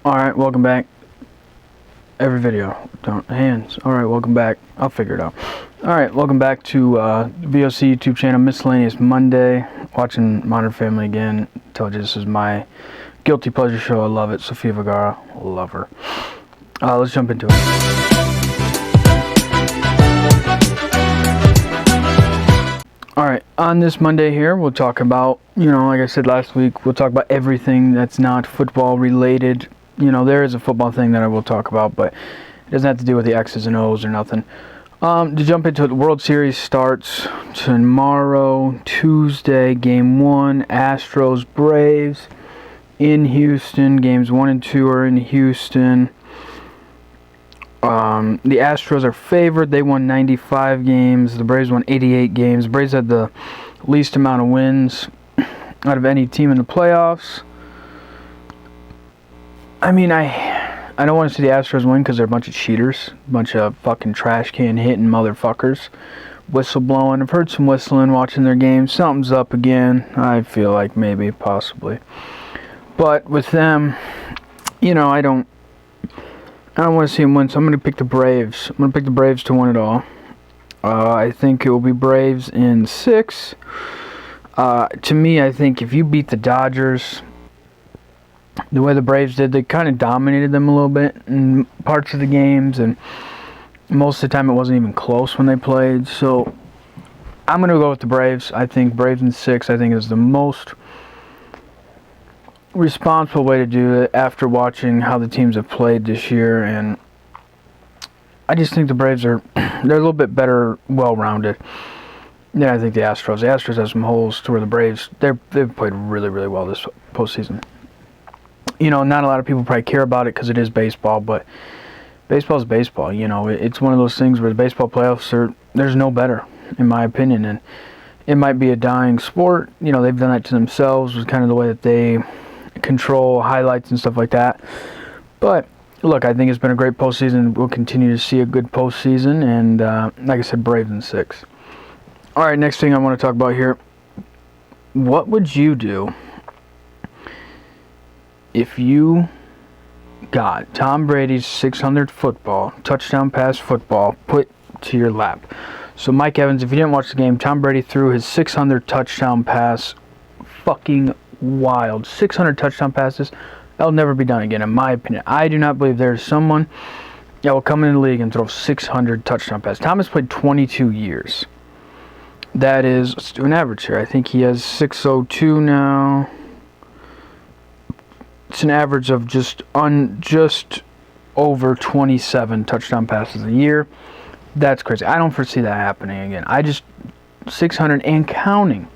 Alright, welcome back. Every video. Don't hands. Alright, welcome back. I'll figure it out. Alright, welcome back to V.O.C. YouTube channel, Miscellaneous Monday. Watching Modern Family again. Told you this is my guilty pleasure show. I love it. Sofia Vergara. Love her. Let's jump into it. Alright, on this Monday here, we'll talk about, like I said last week, we'll talk about everything that's not football related. There is a football thing that I will talk about, but it doesn't have to do with the X's and O's or nothing. To jump into it, the World Series starts tomorrow, Tuesday, Game 1, Astros, Braves in Houston. Games 1 and 2 are in Houston. The Astros are favored. They won 95 games. The Braves won 88 games. The Braves had the least amount of wins out of any team in the playoffs. I mean, I don't want to see the Astros win because they're a bunch of cheaters. A bunch of fucking trash can hitting motherfuckers. Whistle blowing. I've heard some whistling watching their games. Something's up again. I feel like maybe, possibly. But with them, I don't want to see them win, so I'm going to pick the Braves. I'm going to pick the Braves to win it all. I think it will be Braves in 6. To me, I think if you beat the Dodgers the way the Braves did, they kind of dominated them a little bit in parts of the games, and most of the time it wasn't even close when they played. So I'm going to go with the Braves. I think Braves in 6, I think, is the most responsible way to do it after watching how the teams have played this year, and I just think the Braves they're a little bit better, well-rounded. Yeah, I think the Astros. The Astros have some holes to where the Braves they've played really, really well this postseason. Not a lot of people probably care about it because it is baseball, but baseball is baseball. It's one of those things where the baseball playoffs there's no better, in my opinion, and it might be a dying sport. They've done that to themselves with kind of the way that they control highlights and stuff like that. But look, I think it's been a great postseason. We'll continue to see a good postseason, and like I said, Braves in 6. All right, next thing I want to talk about here. What would you do if you got Tom Brady's 600 touchdown pass football put to your lap? So Mike Evans, if you didn't watch the game, Tom Brady threw his 600 touchdown pass. Fucking wild. 600 touchdown passes. That'll never be done again, in my opinion. I do not believe there's someone that will come in the league and throw 600 touchdown passes. Tom has played 22 years. That is, let's do an average here. I think he has 602 now. It's an average of just over 27 touchdown passes a year. That's crazy. I don't foresee that happening again. 600 and counting.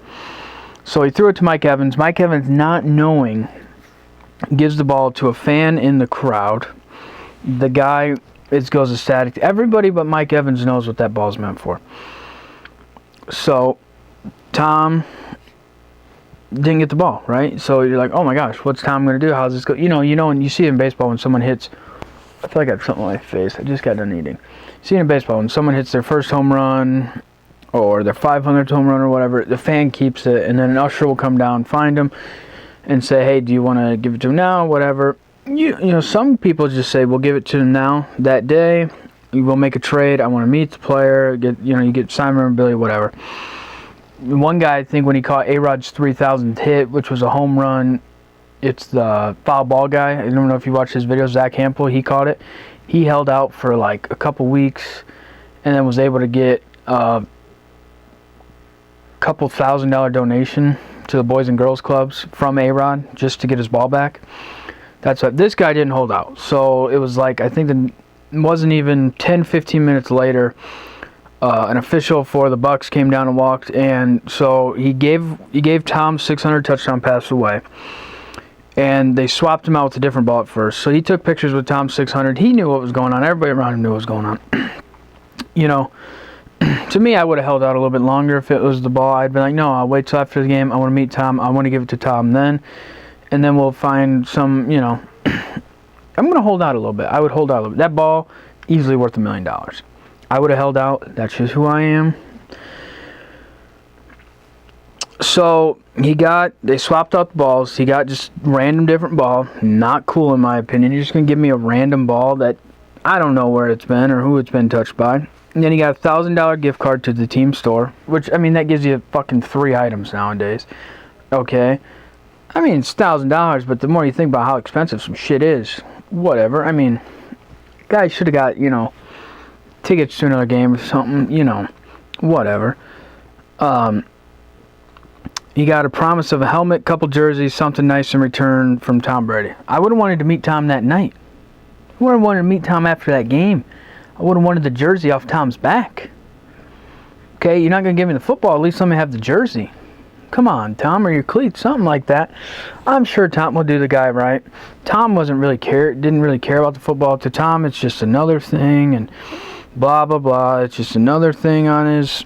So he threw it to Mike Evans. Mike Evans, not knowing, gives the ball to a fan in the crowd. The guy, it goes ecstatic. Everybody but Mike Evans knows what that ball is meant for. So Tom didn't get the ball, right? So you're like, oh my gosh, what's Tom going to do? How's this go? And you see it in baseball when someone hits, I feel like I have something on my face. I just got done eating. See it in baseball when someone hits their first home run or their 500th home run or whatever, the fan keeps it, and then an usher will come down, find him, and say, hey, do you want to give it to him now, whatever. Some people just say, we'll give it to him now, that day. We'll make a trade. I want to meet the player. You get signed memorabilia, whatever. One guy, I think, when he caught A-Rod's 3,000th hit, which was a home run, it's the foul ball guy. I don't know if you watched his videos, Zach Hampel, he caught it. He held out for like a couple weeks and then was able to get a couple $1,000 donation to the Boys and Girls Clubs from A-Rod just to get his ball back. That's what this guy didn't hold out. So it was like, I think it wasn't even 10-15 minutes later, an official for the Bucks came down and walked, and so he gave Tom 600 touchdown pass away, and they swapped him out with a different ball at first. So he took pictures with Tom 600. He knew what was going on. Everybody around him knew what was going on. To me, I would have held out a little bit longer if it was the ball. I'd been like, no, I'll wait till after the game. I want to meet Tom. I want to give it to Tom then, and then we'll find some. I'm going to hold out a little bit. I would hold out a little bit. That ball easily worth $1 million. I would have held out. That's just who I am. So they swapped out the balls. He got just random different ball. Not cool in my opinion. You're just going to give me a random ball that I don't know where it's been or who it's been touched by. And then he got a $1,000 gift card to the team store, which, I mean, that gives you fucking 3 items nowadays. Okay? I mean, it's $1,000, but the more you think about how expensive some shit is, whatever. I mean, guys should have got, tickets to another game or something, whatever. He got a promise of a helmet, couple jerseys, something nice in return from Tom Brady. I would have wanted to meet Tom that night. I would have wanted to meet Tom after that game. I would have wanted the jersey off Tom's back. Okay, you're not going to give me the football. At least let me have the jersey. Come on, Tom, or your cleats, something like that. I'm sure Tom will do the guy right. Tom didn't really care about the football. To Tom, it's just another thing, and blah, blah, blah. It's just another thing on his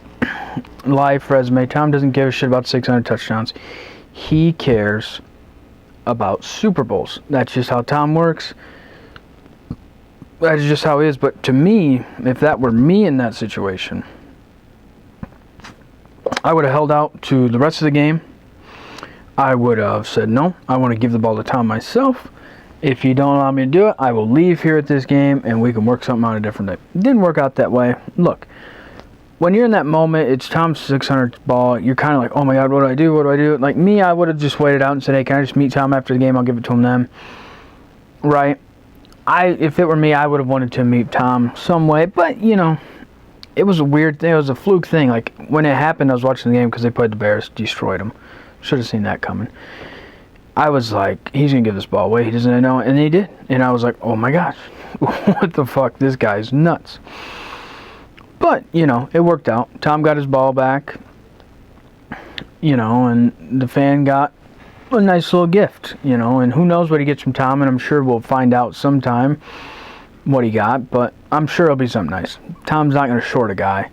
life resume. Tom doesn't give a shit about 600 touchdowns. He cares about Super Bowls. That's just how Tom works. That's just how he is. But to me, if that were me in that situation, I would have held out to the rest of the game. I would have said, no, I want to give the ball to Tom myself. If you don't allow me to do it, I will leave here at this game and we can work something out a different day. It didn't work out that way. Look, when you're in that moment, it's Tom's 600 ball. You're kind of like, oh my God, what do I do? What do I do? Like me, I would have just waited out and said, hey, can I just meet Tom after the game? I'll give it to him then. Right? If it were me, I would have wanted to meet Tom some way. But, it was a weird thing. It was a fluke thing. Like, when it happened, I was watching the game because they played the Bears, destroyed them. Should have seen that coming. I was like, he's going to give this ball away. He doesn't know. And he did. And I was like, oh my gosh. What the fuck? This guy's nuts. But, it worked out. Tom got his ball back. And the fan got a nice little gift. And who knows what he gets from Tom. And I'm sure we'll find out sometime what he got, but I'm sure it'll be something nice. Tom's not going to short a guy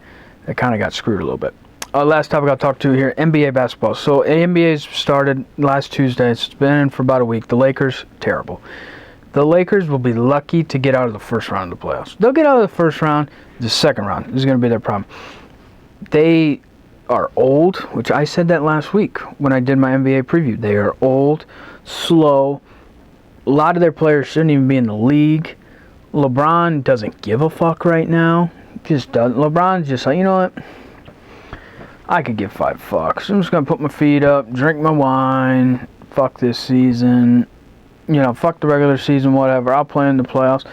that kind of got screwed a little bit. Last topic I'll talk to here, NBA basketball. So NBA's started last Tuesday. It's been in for about a week. The Lakers, terrible. The Lakers will be lucky to get out of the first round of the playoffs. They'll get out of the first round. The second round is going to be their problem. They are old, which I said that last week when I did my NBA preview. They are old, slow. A lot of their players shouldn't even be in the league. LeBron doesn't give a fuck right now. Just doesn't. LeBron's just like, you know what? I could give 5 fucks. I'm just going to put my feet up, drink my wine, fuck this season, fuck the regular season, whatever. I'll play in the playoffs.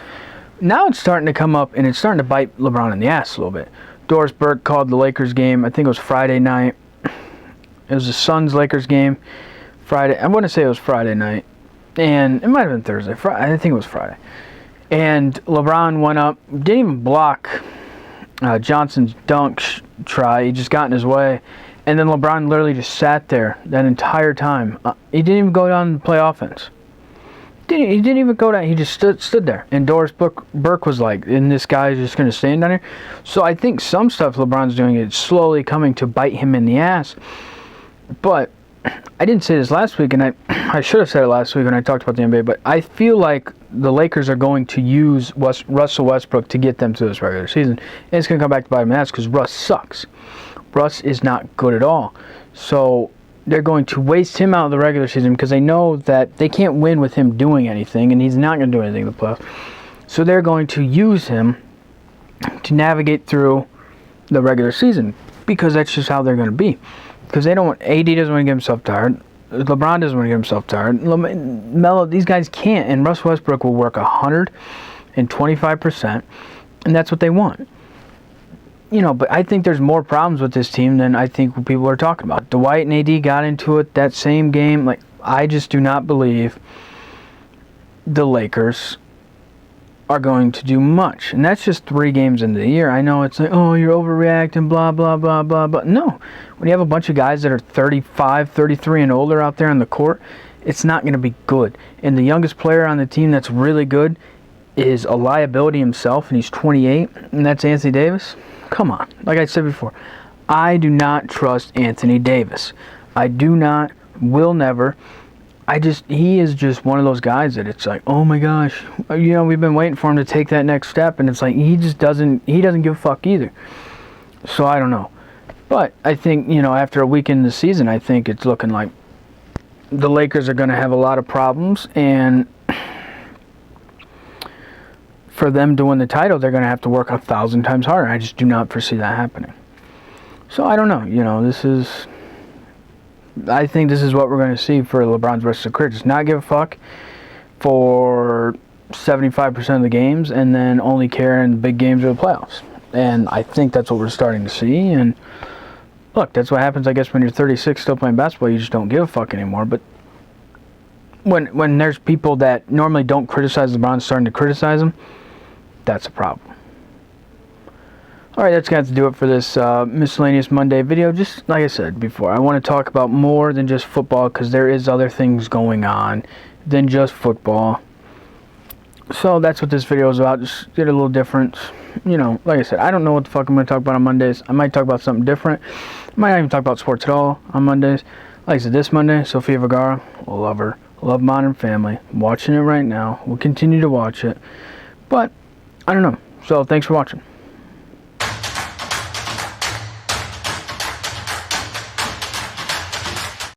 Now it's starting to come up, and it's starting to bite LeBron in the ass a little bit. Doris Burke called the Lakers game. I think it was Friday night. It was the Suns-Lakers game. Friday. I want to say it was Friday night. And it might have been Thursday. I think it was Friday. And LeBron went up, didn't even block Johnson's dunk try. He just got in his way. And then LeBron literally just sat there that entire time. He didn't even go down and play offense. He didn't even go down. He just stood there. And Doris Burke was like, and this guy is just going to stand down here. So I think some stuff LeBron's doing is slowly coming to bite him in the ass. But I didn't say this last week, and I should have said it last week when I talked about the NBA, but I feel like the Lakers are going to use Russell Westbrook to get them to this regular season. And it's going to come back to bite him in the ass because Russ sucks. Russ is not good at all. So they're going to waste him out of the regular season because they know that they can't win with him doing anything, and he's not going to do anything in the playoffs. So they're going to use him to navigate through the regular season because that's just how they're going to be. Because they don't want, AD doesn't want to get himself tired. LeBron doesn't want to get himself tired. Melo, these guys can't. And Russ Westbrook will work 125%. And that's what they want. But I think there's more problems with this team than I think people are talking about. Dwight and AD got into it that same game. I just do not believe the Lakers are going to do much. And that's just 3 games into the year. I know it's like, oh, you're overreacting, blah, blah, blah, blah, blah. No. When you have a bunch of guys that are 35, 33 and older out there on the court, it's not going to be good. And the youngest player on the team that's really good is a liability himself, and he's 28, and that's Anthony Davis. Come on. Like I said before, I do not trust Anthony Davis. I do not, will never. He is just one of those guys that it's like, oh my gosh, we've been waiting for him to take that next step, and it's like he doesn't give a fuck either. So I don't know. But I think, after a week in the season, I think it's looking like the Lakers are going to have a lot of problems, and for them to win the title, they're going to have to work 1,000 times harder. I just do not foresee that happening. So I don't know. I think this is what we're going to see for LeBron's rest of the career. Just not give a fuck for 75% of the games, and then only care in the big games or the playoffs. And I think that's what we're starting to see. And look, that's what happens, I guess, when you're 36 still playing basketball. You just don't give a fuck anymore. But when there's people that normally don't criticize LeBron starting to criticize him, that's a problem. Alright, that's going to have to do it for this miscellaneous Monday video. Just like I said before, I want to talk about more than just football, because there is other things going on than just football. So that's what this video is about. Just get a little different. Like I said, I don't know what the fuck I'm going to talk about on Mondays. I might talk about something different. I might not even talk about sports at all on Mondays. Like I said, this Monday, Sofia Vergara, love her. Love Modern Family. I'm watching it right now. We'll continue to watch it. But I don't know. So thanks for watching.